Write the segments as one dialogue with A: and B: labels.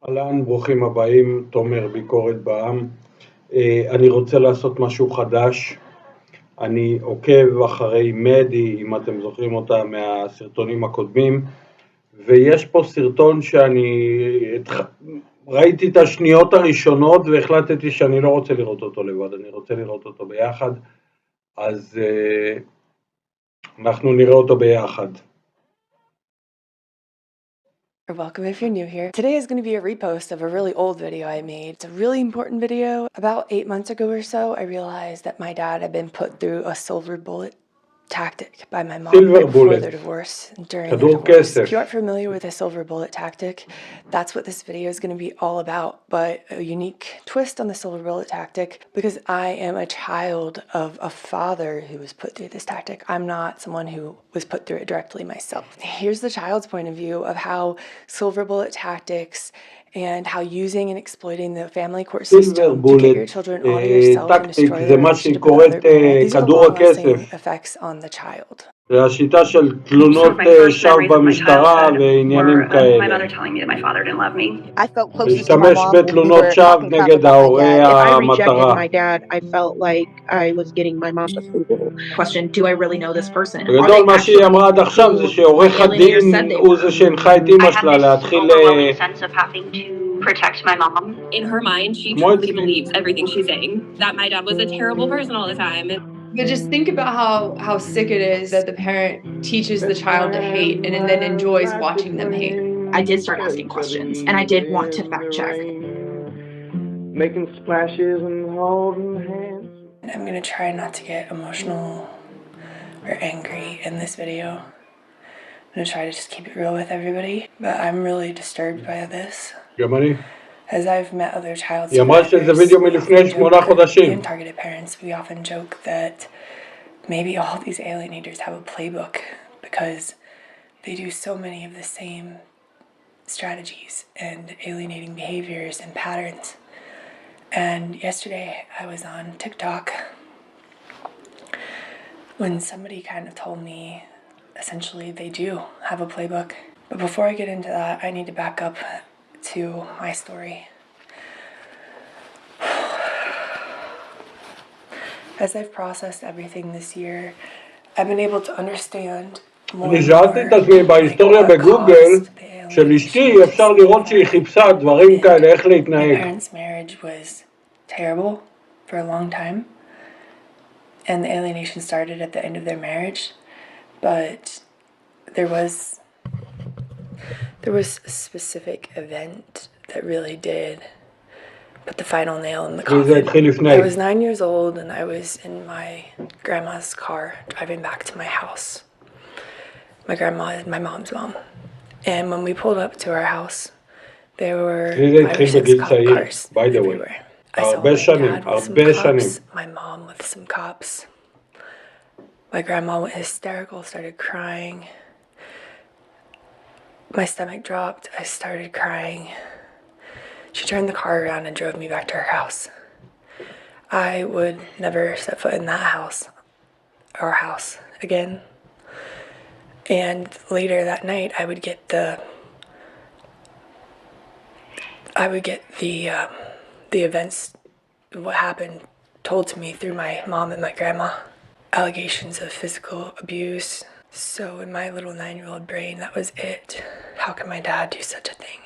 A: אהלן, ברוכים הבאים, תומר, ביקורת בעם. אני רוצה לעשות משהו חדש. אני עוקב אחרי מאדי, אם אתם זוכרים אותה מהסרטונים הקודמים, ויש פה סרטון שאני ראיתי את השניות הראשונות והחלטתי שאני לא רוצה לראות אותו לבד, אני רוצה לראות אותו ביחד, אז אנחנו נראה אותו ביחד.
B: Welcome if you're new here. Today is going to be a repost of a really old video I made. It's a really important video. About 8 months ago or so, I realized that my dad had been put through a silver bullet tactic by my mom before their divorce and during their
A: כדור,
B: divorce.
A: הכסף.
B: If you aren't familiar with a silver bullet tactic, that's what this video is going to be all about, but a unique twist on the silver bullet tactic because I am a child of a father who was put through this tactic. I'm not someone who was put through it directly myself. Here's the child's point of view of how silver bullet tactics and how using and exploiting the family court system to get your children onto yourself and destroy the relationship with another parent. These are the long-lasting effects on the child.
A: זה השיטה של תלונות שווא במשטרה ועניינים כאלה. להשתמש בתלונות שווא נגד ההורה המטרה. בגדול מה שהיא אמרה עד עכשיו זה שעורך הדין הוא זה שהנחה את אמא שלה להתחיל
C: protect my mom. In her mind, she truly believes everything she's saying. That my dad was a terrible person all the time.
D: But just think about how sick it is that the parent teaches the child to hate and then enjoys watching them hate.
C: I did start asking questions, and I did want to fact check.
A: Making splashes and holding hands.
B: I'm gonna try not to get emotional or angry in this video. I'm gonna try to just keep it real with everybody, but I'm really disturbed by this.
A: גם אני.
B: As I've met other child
A: היא אמרה שזה וידאו מלפני 8 חודשים.
B: And targeted parents, we often joke that maybe all these alienators have a playbook because they do so many of the same strategies and alienating behaviors and patterns. And yesterday I was on TikTok when somebody kind of told me essentially they do have a playbook. But before I get into that, I need to back up to my story. As I've processed everything this year, I've been able to understand more.
A: אני שאלתי את עצמי בהיסטוריה בגוגל של אשתי, אפשר לראות שהיא חיפשה דברים כאלה, איך להתנהג.
B: My parents' marriage was terrible for a long time, and the alienation started at the end of their marriage, but there was a specific event that really did put the final nail in the coffin. I was 9 years old and I was in my grandma's car driving back to my house. My grandma is my mom's mom. And when we pulled up to our house, there were 5 or 6 cop cars everywhere. I saw my dad with some cops, my mom with some cops. My grandma went hysterical, started crying. My stomach dropped, I started crying. She turned the car around and drove me back to her house. I would never set foot in that house, our house, again. And later that night, I would get the events, what happened, told to me through my mom and my grandma. Allegations of physical abuse. So in my little 9-year-old brain, that was it. How can my dad do such a thing?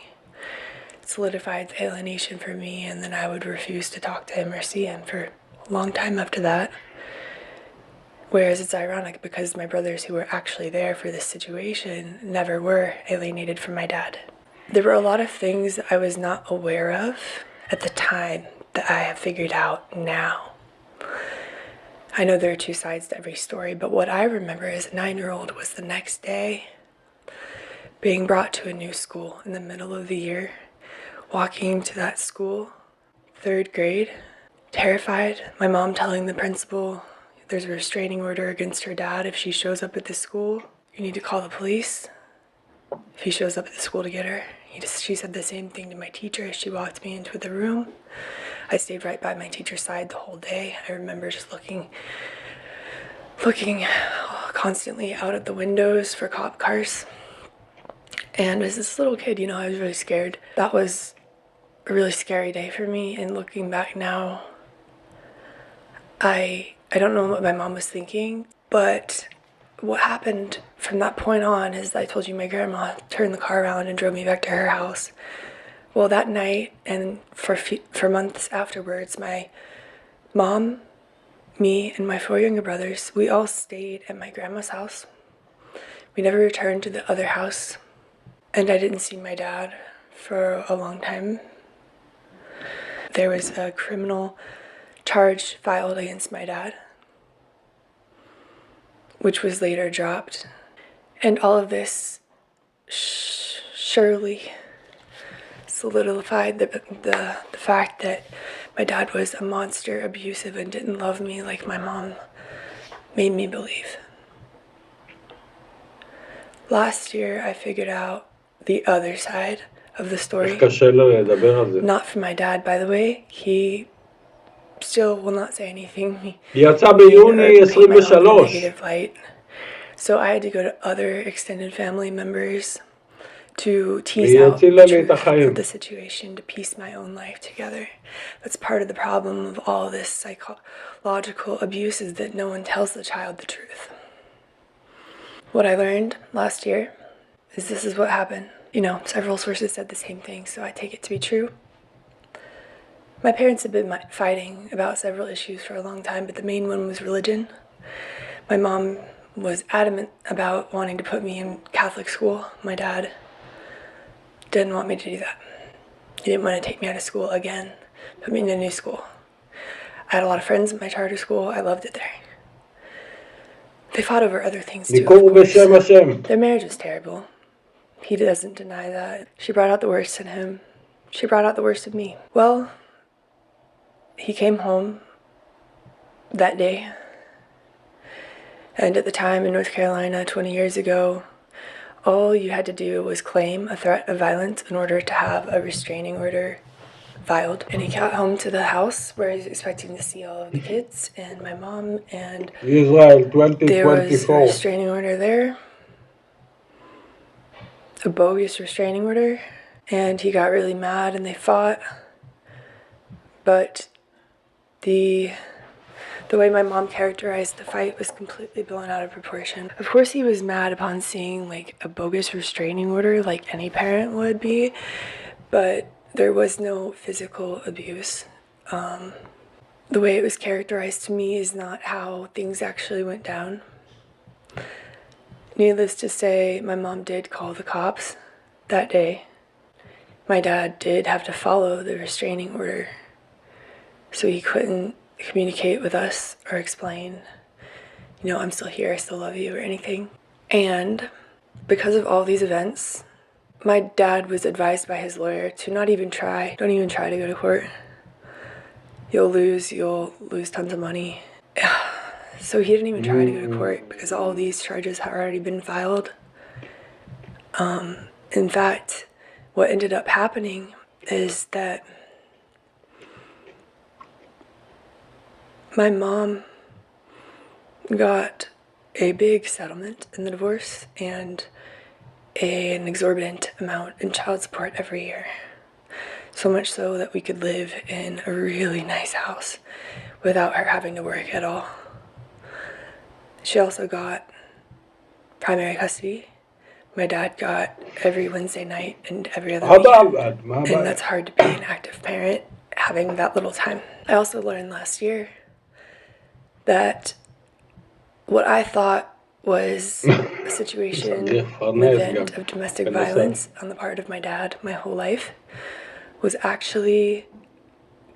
B: It solidified the alienation for me, and then I would refuse to talk to him or see him for a long time after that. Whereas it's ironic because my brothers who were actually there for this situation never were alienated from my dad. There were a lot of things that I was not aware of at the time that I have figured out now. I know there are 2 sides to every story, but what I remember as a 9-year-old was the next day being brought to a new school in the middle of the year, walking to that school, 3rd grade, terrified, my mom telling the principal there's a restraining order against her dad if she shows up at the school. You need to call the police if he shows up at the school to get her. She said the same thing to my teacher as she walked me into the room. I stayed right by my teacher's side the whole day. I remember just looking constantly out at the windows for cop cars. And as this little kid, I was really scared. That was a really scary day for me, and looking back now, I don't know what my mom was thinking, but what happened from that point on is I told you my grandma turned the car around and drove me back to her house. Well, that night and for months afterwards, my mom, me, and my 4 younger brothers, we all stayed at my grandma's house. We never returned to the other house, and I didn't see my dad for a long time. There was a criminal charge filed against my dad, which was later dropped. And all of this surely solidified the fact that my dad was a monster, abusive, and didn't love me like my mom made me believe. Last year, I figured out the other side of the story. Not from my dad, by the way. He still will not say anything.
A: יצא ביוני 23.
B: Negative light. So I had to go to other extended family members to tease out the truth of the situation, to piece my own life together. That's part of the problem of all this psychological abuse, is that no one tells the child the truth. What I learned last year is this is what happened. You know, several sources said the same thing, so I take it to be true. My parents had been fighting about several issues for a long time, but the main one was religion. My mom was adamant about wanting to put me in Catholic school. My dad didn't want me to do that. He didn't want to take me out of school again, put me in a new school. I had a lot of friends in my charter school. I loved it there. They fought over other things too, of course. Their marriage was terrible. He doesn't deny that. She brought out the worst in him. She brought out the worst of me. Well, he came home that day. And at the time in North Carolina, 20 years ago, all you had to do was claim a threat of violence in order to have a restraining order filed. And he got home to the house where he was expecting to see all of the kids and my mom, and
A: Israel
B: there was a
A: 2024.
B: restraining order there, a bogus restraining order, and he got really mad and they fought. But the way my mom characterized the fight was completely blown out of proportion. Of course he was mad upon seeing like a bogus restraining order, like any parent would be, but there was no physical abuse. The way it was characterized to me is not how things actually went down. Needless to say, my mom did call the cops that day. My dad did have to follow the restraining order, so he couldn't communicate with us or explain, you know, I'm still here, I still love you, or anything. And because of all these events, my dad was advised by his lawyer to don't even try to go to court. You'll lose tons of money. So he didn't even try to go to court because all these charges had already been filed. In fact, what ended up happening is that my mom got a big settlement in the divorce and an exorbitant amount in child support every year. So much so that we could live in a really nice house without her having to work at all. She also got primary custody. My dad got every Wednesday night and every other weekend. And that's hard to be an active parent, having that little time. I also learned last year that what I thought was a situation, an event of domestic violence on the part of my dad my whole life was actually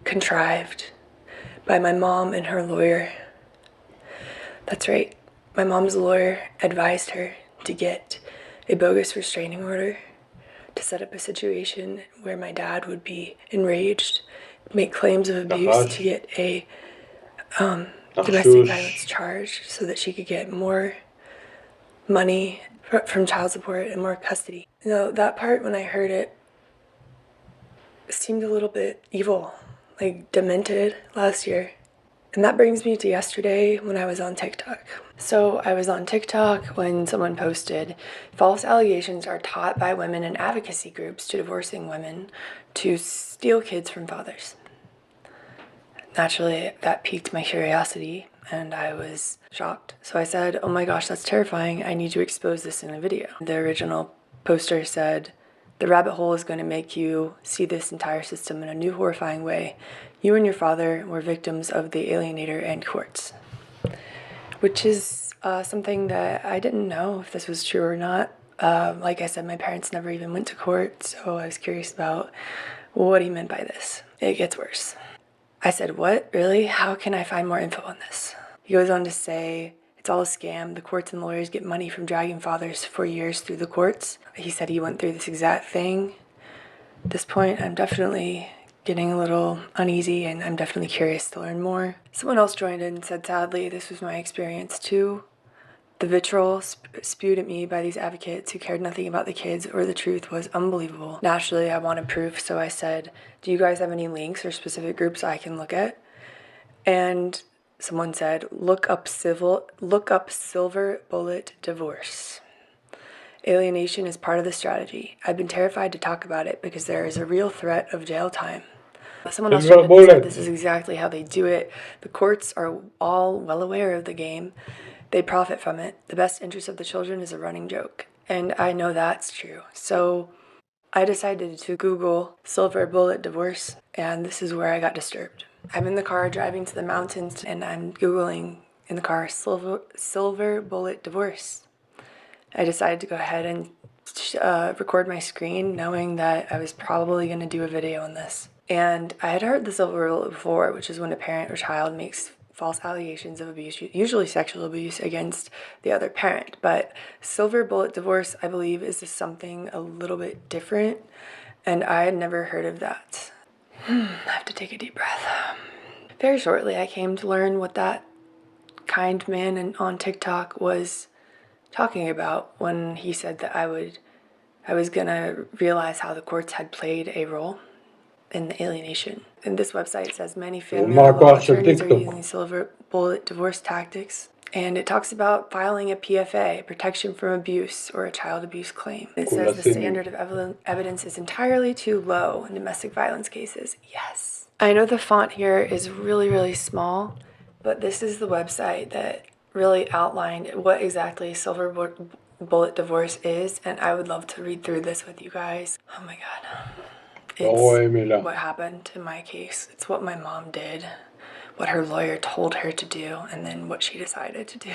B: contrived by my mom and her lawyer. That's right. My mom's lawyer advised her to get a bogus restraining order to set up a situation where my dad would be enraged, make claims of abuse to get a domestic violence charge so that she could get more money from child support and more custody. You know, that part, when I heard it, seemed a little bit evil, like demented last year. And that brings me to yesterday when I was on TikTok. So I was on TikTok when someone posted, false allegations are taught by women in advocacy groups to divorcing women to steal kids from fathers. Naturally, that piqued my curiosity and I was shocked. So I said, oh my gosh, that's terrifying. I need to expose this in a video. The original poster said, the rabbit hole is going to make you see this entire system in a new horrifying way. You and your father were victims of the alienator and courts. Which is something that I didn't know if this was true or not. Like I said, my parents never even went to court, so I was curious about what he meant by this. It gets worse. I said, what? Really? How can I find more info on this? He goes on to say, it's all a scam. The courts and lawyers get money from dragging fathers for years through the courts. He said he went through this exact thing. At this point, I'm definitely getting a little uneasy and I'm definitely curious to learn more. Someone else joined in and said, sadly, this was my experience too. The vitriol spewed at me by these advocates who cared nothing about the kids or the truth was unbelievable. Naturally, I wanted proof, so I said, do you guys have any links or specific groups I can look at? And someone said, look up silver bullet divorce. Alienation is part of the strategy. I've been terrified to talk about it because there is a real threat of jail time. Someone else said this is exactly how they do it. The courts are all well aware of the game. They profit from it. The best interest of the children is a running joke. And I know that's true. So I decided to Google silver bullet divorce, and this is where I got disturbed. I'm in the car driving to the mountains, and I'm Googling in the car silver bullet divorce. I decided to go ahead and record my screen, knowing that I was probably going to do a video on this. And I had heard the silver bullet before, which is when a parent or child makes false allegations of abuse, usually sexual abuse, against the other parent. But silver bullet divorce, I believe, is just something a little bit different, and I had never heard of that. I have to take a deep breath. Very shortly, I came to learn what that kind man on TikTok was talking about when he said that I was gonna realize how the courts had played a role in the alienation. And this website says many family law attorneys are using silver bullet divorce tactics. And it talks about filing a PFA, protection from abuse, or a child abuse claim. It says the standard of evidence is entirely too low in domestic violence cases. Yes. I know the font here is really, really small, but this is the website that really outlined what exactly silver bullet divorce is, and I would love to read through this with you guys. Oh my God. It's what happened in my case. It's what my mom did, what her lawyer told her to do, and then what she decided to do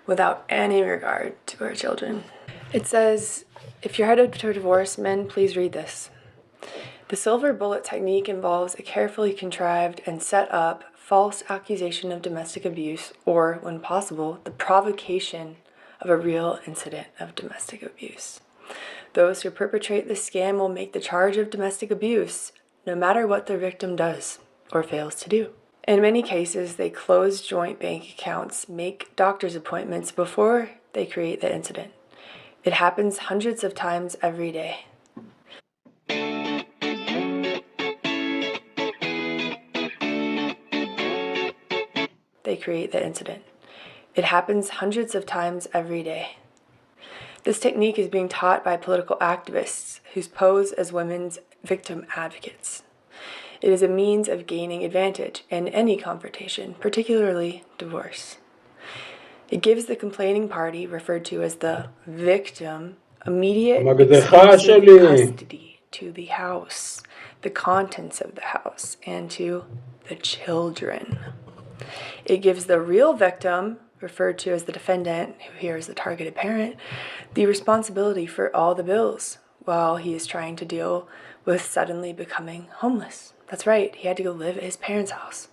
B: without any regard to her children. It says, if you're headed to divorce, men, please read this. The silver bullet technique involves a carefully contrived and set up false accusation of domestic abuse, or, when possible, the provocation of a real incident of domestic abuse. Those who perpetrate the scam will make the charge of domestic abuse, no matter what their victim does or fails to do. In many cases, they close joint bank accounts, make doctor's appointments before they create the incident. It happens hundreds of times every day. They create the incident. It happens hundreds of times every day. This technique is being taught by political activists who pose as women's victim advocates. It is a means of gaining advantage in any confrontation, particularly divorce. It gives the complaining party, referred to as the victim, immediate exclusive custody to the house, the contents of the house, and to the children. It gives the real victim, referred to as the defendant, who here is the targeted parent, the responsibility for all the bills while he is trying to deal with suddenly becoming homeless. That's right, he had to go live at his parents' house.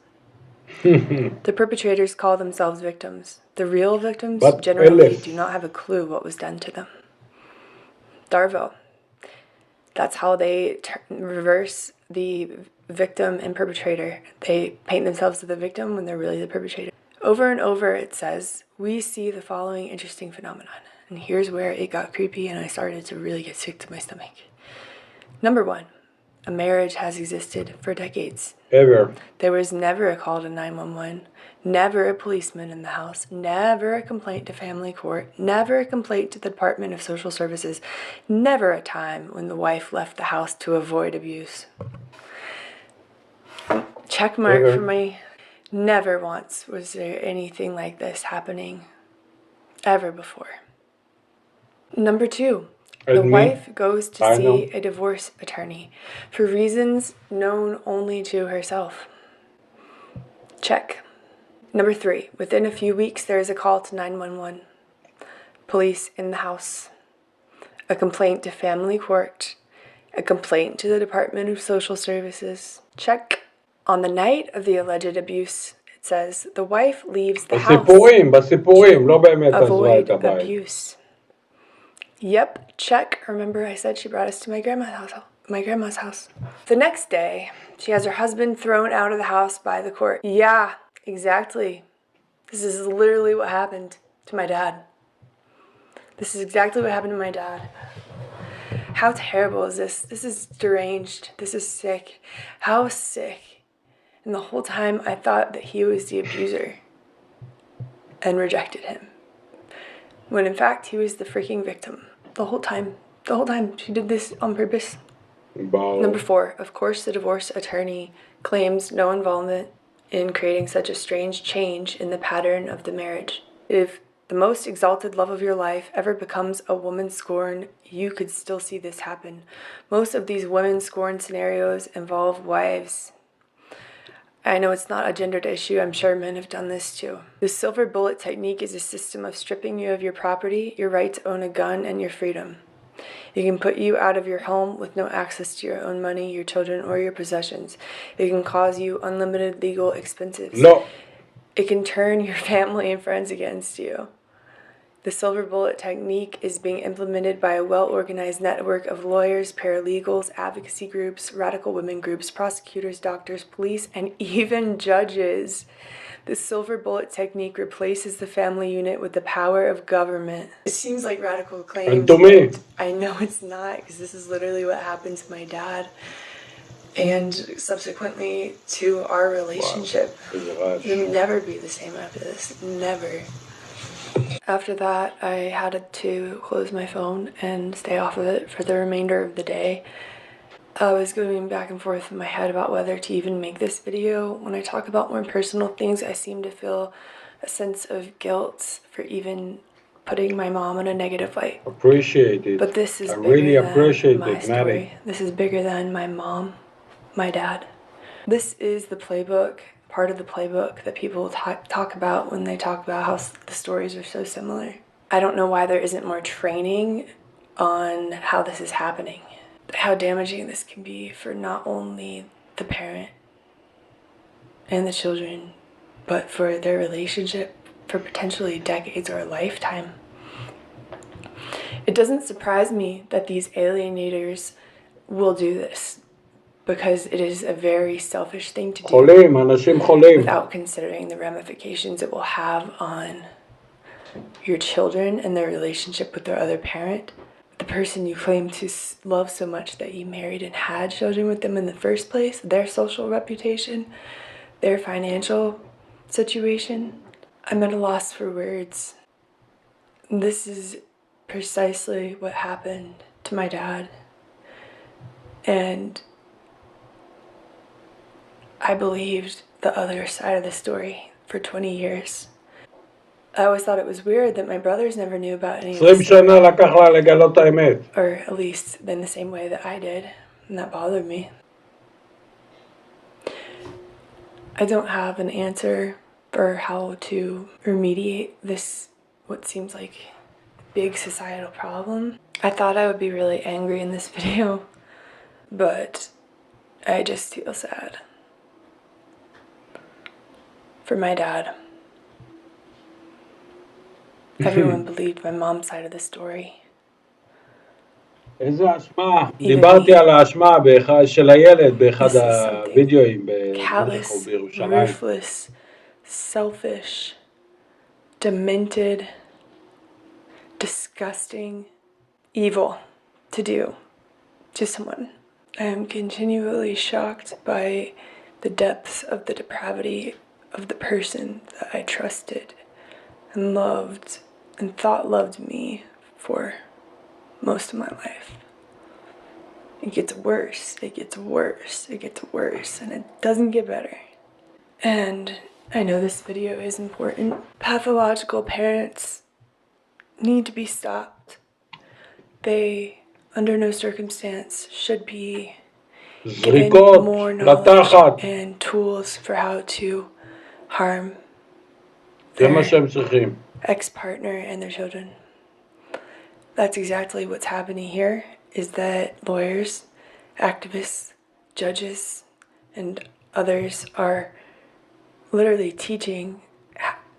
B: The perpetrators call themselves victims. The real victims generally do not have a clue what was done to them. Darvo. That's how they reverse the victim and perpetrator. They paint themselves as the victim when they're really the perpetrator. Over and over it says, we see the following interesting phenomenon. And here's where it got creepy and I started to really get sick to my stomach. Number one, A marriage has existed for decades.
A: Ever.
B: There was never a call to 911, never a policeman in the house, never a complaint to family court, never a complaint to the Department of Social Services, never a time when the wife left the house to avoid abuse. Check mark
A: Ever.
B: for me. Never once was there anything like this happening ever before. Number 2. The wife goes to see a divorce attorney for reasons known only to herself. Check. Number 3. Within a few weeks, there is a call to 911. Police in the house. A complaint to family court. A complaint to the Department of Social Services. Check. On the night of the alleged abuse, it says, the wife leaves the house
A: בסיפורים, לא באמת
B: to
A: עזבה
B: avoid
A: את הבית.
B: abuse. Yep, check. Remember I said she brought us to my grandma's house. The next day, she has her husband thrown out of the house by the court. Yeah, exactly. This is literally what happened to my dad. This is exactly what happened to my dad. How terrible is this? This is deranged. This is sick. How sick. And the whole time I thought that he was the abuser and rejected him. When in fact he was the freaking victim. The whole time. She did this on purpose.
A: Wow.
B: Number 4. Of course, the divorce attorney claims no involvement in creating such a strange change in the pattern of the marriage. If the most exalted love of your life ever becomes a woman scorn, you could still see this happen. Most of these women scorn scenarios involve wives. I know it's not a gendered issue. I'm sure men have done this too. The silver bullet technique is a system of stripping you of your property, your right to own a gun, and your freedom. It can put you out of your home with no access to your own money, your children, or your possessions. It can cause you unlimited legal expenses.
A: No.
B: It can turn your family and friends against you. The silver bullet technique is being implemented by a well-organized network of lawyers, paralegals, advocacy groups, radical women groups, prosecutors, doctors, police, and even judges. The silver bullet technique replaces the family unit with the power of government. It seems like radical claims.
A: And to me.
B: I know it's not, because this is literally what happened to my dad. And subsequently to our relationship.
A: Wow.
B: It'll never be the same after this. Never. After that, I had to close my phone and stay off of it for the remainder of the day. I was going back and forth in my head about whether to even make this video. When I talk about more personal things, I seem to feel a sense of guilt for even putting my mom in a negative light.
A: Appreciate it.
B: But this is
A: I really appreciate
B: my
A: it,
B: story.
A: Maddy.
B: This is bigger than my mom, my dad. This is the playbook, part of the playbook that people talk about when they talk about how the stories are so similar. I don't know why there isn't more training on how this is happening, how damaging this can be for not only the parent and the children, but for their relationship for potentially decades or a lifetime. It doesn't surprise me that these alienators will do this, because it is a very selfish thing to do
A: חולים, אנשים חולים.
B: without considering the ramifications it will have on your children and their relationship with their other parent, the person you claim to love so much that you married and had children with them in the first place, their social reputation, their financial situation. I'm at a loss for words. This is precisely what happened to my dad. And I believed the other side of the story for 20 years. I always thought it was weird that my brothers never knew about any of
A: 20
B: this,
A: שנה לקח לה לגלות את האמת.
B: or at least in the same way that I did, and that bothered me. I don't have an answer for how to remediate this, what seems like big societal problem. I thought I would be really angry in this video, but I just feel sad for my dad. Everyone believed my mom's side of the story.
A: איזה אשמה? דיברתי על האשמה של הילד באחד הוידאוים ברחוב בירושלים.
B: Ruthless, selfish, demented, disgusting, evil to do to someone. I am continually shocked by the depths of the depravity of the person that I trusted and loved and thought loved me for most of my life. It gets worse, it gets worse, it gets worse, and it doesn't get better. And I know this video is important. Pathological parents need to be stopped. They, under no circumstance, should be given
A: זריקות
B: more knowledge
A: לתחת,
B: and tools for how to harm
A: זה מה
B: their
A: שהם צריכים.
B: ex-partner and their children. That's exactly what's happening here, is that lawyers, activists, judges, and others are literally teaching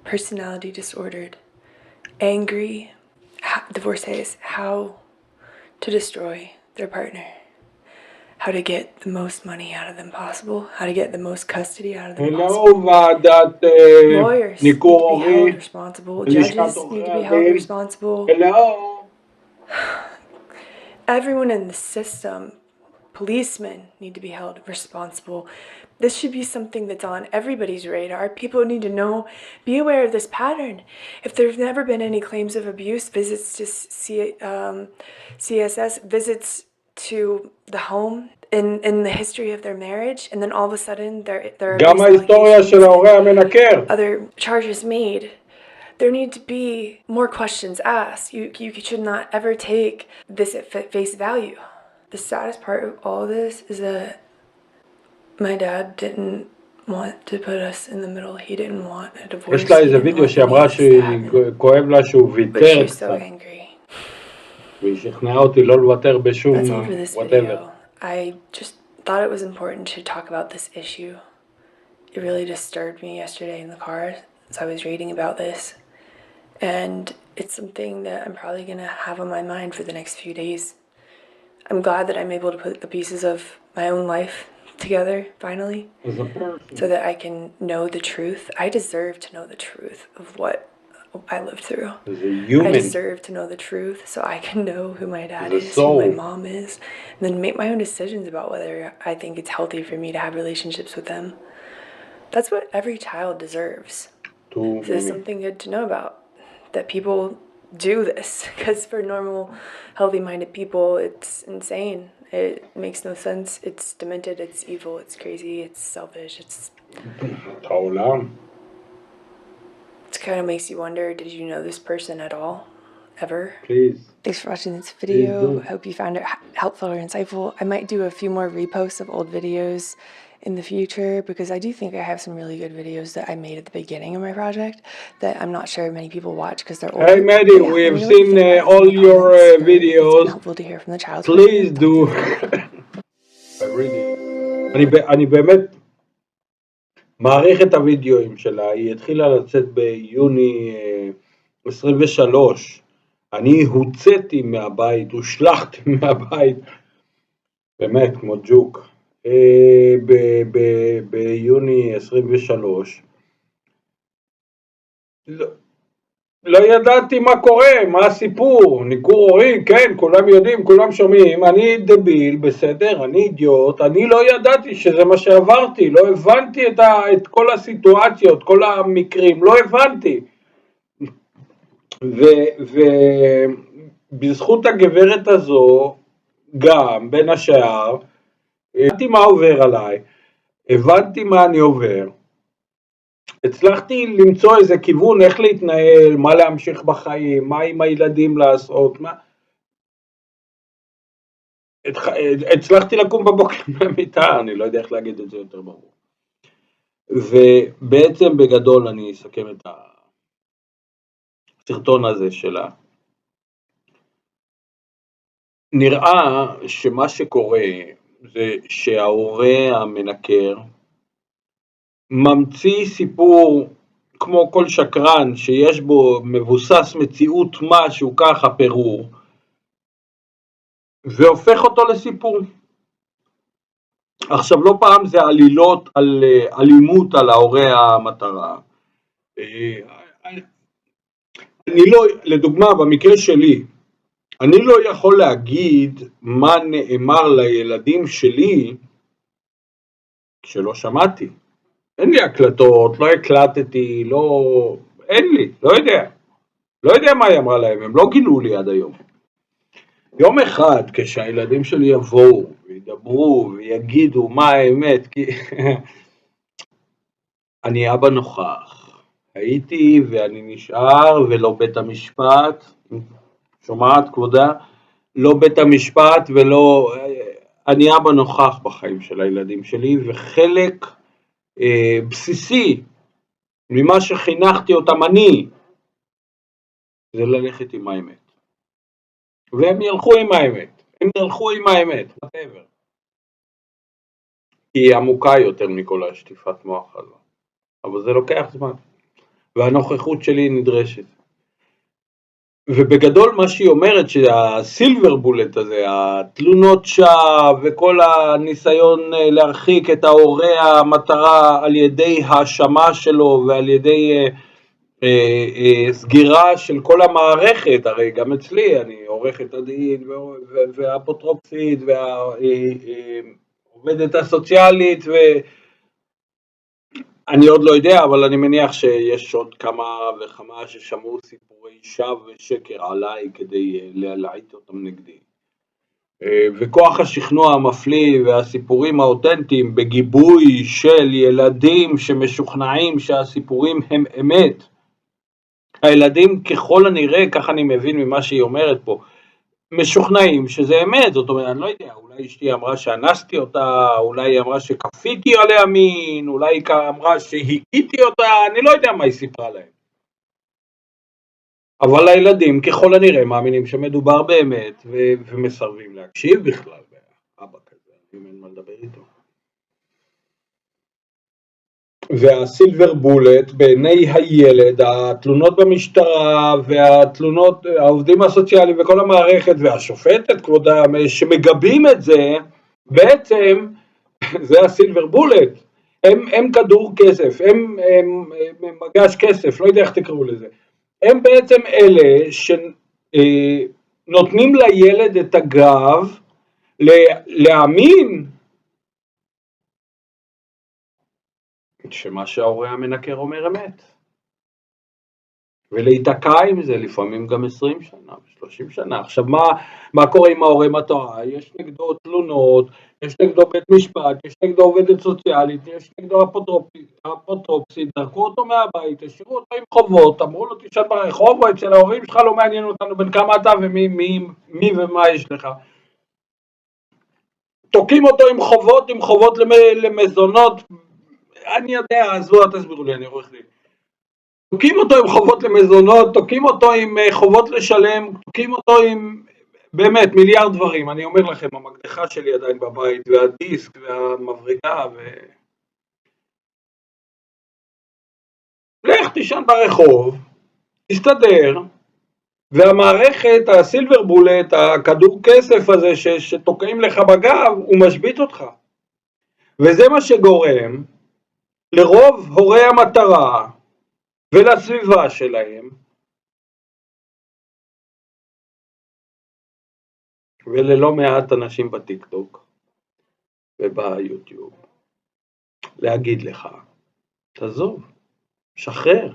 B: personality disordered, angry divorcees how to destroy their partner, how to get the most money out of them possible, how to get the most custody out of them possible.
A: ועדת
B: Lawyers need to
A: ניכור
B: be
A: הורי,
B: held responsible. Judges need to be held responsible. Everyone in the system, policemen need to be held responsible. This should be something that's on everybody's radar. People need to know, be aware of this pattern. If there's never been any claims of abuse, visits to CSS, visits to the home in the history of their marriage, and then all of a sudden there are
A: גם ההיסטוריה של ההורה המנקר.
B: other charges made. There need to be more questions asked. You should not ever take this at face value. The saddest part of all of this is that my dad didn't want to put us in the middle. He didn't want a divorce.
A: יש לה איזה וידאו שאמרה שכואב לה שהוא
B: But
A: ויתר
B: she's so
A: קצת.
B: angry.
A: והיא שכנעה אותי לא לוותר בשום
B: That's all for this
A: whatever.
B: video. I just thought it was important to talk about this issue. It really disturbed me yesterday in the car as I was reading about this. And it's something that I'm probably going to have on my mind for the next few days. I'm glad that I'm able to put the pieces of my own life together, finally, so that I can know the truth. I deserve to know the truth of what I lived through. I deserve to know the truth so I can know who my dad is, who my mom is, and then make my own decisions about whether I think it's healthy for me to have relationships with them. That's what every child deserves. This is something good to know about, that people do this, because for normal, healthy-minded people, it's insane. It makes no sense. It's demented, it's evil, it's crazy, it's selfish, it's... It kind of makes you wonder, did you know this person at all? Ever?
A: Please.
B: Thanks for watching this video. I hope you found it helpful or insightful. I might do a few more reposts of old videos in the future, because I do think I have some really good videos that I made at the beginning of my project that I'm not sure many people watch because they're older.
A: Hey Maddy, we've seen all your videos.
B: It's helpful to hear from the child's
A: Please do. אני באמת מעריך את הוידאוים שלה. היא התחילה לצאת ביוני 23. אני הוצאתי מהבית, הושלחתי מהבית, באמת כמו ג'וק. ביוני 23 לא ידעתי מה קורה, מה הסיפור, ניכור הורי, כן, כולם יודעים, כולם שומעים, אני דביל, בסדר, אני אידיוט, אני לא ידעתי שזה מה שעברתי, לא הבנתי את כל הסיטואציות, כל המקרים, לא הבנתי. ובזכות הגברת הזו, גם בין השאר, הבנתי מה עובר עליי, הבנתי מה אני עובר, הצלחתי למצוא איזה כיוון איך להתנהל, מה להמשיך בחיים, מה עם הילדים לעשות, הצלחתי לקום בבוקר מהמיטה, אני לא יודע איך להגיד את זה יותר ברור. ובעצם בגדול אני אסכם את הסרטון הזה שלה. נראה שמה שקורה זה שההורה המנקר ממציא סיפור כמו כל שקרן שיש בו מבוסס מציאות משהו ככה פירור, והופך אותו לסיפור. עכשיו לא פעם זה עלילות על אלימות על ההורה המטרה. אני לא, לדוגמה במקרה שלי, אני לא יכול להגיד מה נאמר לילדים שלי כשלא שמעתי. אין לי הקלטות, לא הקלטתי, אין לי, לא יודע מה היא אמרה להם, הם לא גילו לי עד היום. יום אחד כשהילדים שלי יבואו וידברו ויגידו מה האמת, כי אני אבא נוכח, הייתי ואני נשאר ולא בית המשפט, שומעת כבודה? לא בית המשפט ולא, אני אבא נוכח בחיים של הילדים שלי, וחלק בסיסי ממה שחינכתי אותם אני, זה ללכת עם האמת. והם ילכו עם האמת, whatever. היא עמוקה יותר מכל השטיפת מוח הזו, אבל זה לוקח זמן, והנוכחות שלי נדרשת. ובגדול מה שהיא אומרת שהסילבר בולט הזה, התלונות שווא וכל הניסיון להרחיק את ההורה המטרה על ידי האשמה שלו ועל ידי סגירה של כל המערכת, הרי גם אצלי אני עורכת הדין והאפוטרופסית והעובדת הסוציאלית, אני עוד לא יודע, אבל אני מניח שיש עוד כמה וכמה ששמעו סיפורי שווא ושקר עליי כדי להעיט אותם נגדי. וכוח השכנוע המפליא והסיפורים האותנטיים בגיבוי של ילדים שמשוכנעים שהסיפורים הם אמת. הילדים ככל הנראה, כך אני מבין ממה שהיא אומרת פה, משוכנעים שזה אמת. זאת אומרת, אני לא יודע, אולי אשתי אמרה שאנסתי אותה, אולי היא אמרה שכפיתי עליה מין, אולי היא אמרה שהיקיתי אותה, אני לא יודע מה היא סיפרה להם. אבל הילדים ככל הנראה מאמינים שמדובר באמת, ומסרבים להקשיב בכלל, אבא כזה, אם אין מה לדבר איתו. והסילבר בולט בעיני הילד, התלונות במשטרה והתלונות, העובדים הסוציאליים וכל המערכת והשופטת כבודה שמגבים את זה, בעצם זה הסילבר בולט, הם כדור כסף, הם מגש כסף, לא יודע איך תקראו לזה, הם בעצם אלה שנותנים לילד את הגב להאמין שמה שההורה המנקר אומר אמת, ולהיתקע עם זה לפעמים גם 20 שנה, 30 שנה. עכשיו מה קורה עם ההורה מטרה? יש נגדו תלונות, יש נגדו בית משפט, יש נגדו עובדת סוציאלית, יש נגדו אפוטרופסית, דרכו אותו מהבית, השאירו אותו עם חובות, אמרו לו תשאל ברחוב או אצל ההורים שלך, לא מעניין אותנו בין כמה אתה ומי ומה יש לך. תוקעים אותו עם חובות למזונות, אני יודע, אז לא תסבירו לי, אני עורך דין. תוקעים אותו עם חובות למזונות, תוקעים אותו עם חובות לשלם, תוקעים אותו עם באמת מיליארד דברים. אני אומר לכם, המקדחה שלי עדיין בבית, והדיסק והמבריקה לך תישן ברחוב, תסתדר, והמערכת, הסילבר בולט, הכדור כסף הזה שתוקעים לך בגב, הוא משבית אותך. וזה מה שגורם לרוב הורי המטרה ולסביבה שלהם וללא מעט אנשים בטיקטוק וביוטיוב להגיד לך, תעזוב, שחרר,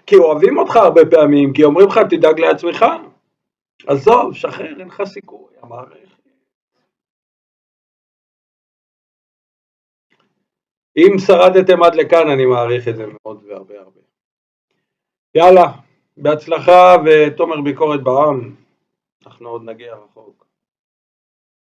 A: כי אוהבים אותך הרבה פעמים, כי אומרים לך תדאג לעצמך, עזוב, שחרר, אין לך סיכוי, המערכת. אם שרדתם עד לכאן, אני מעריך את זה מאוד והרבה. יאללה, בהצלחה, ותומר ביקורת בעם, אנחנו עוד נגיע רחוק.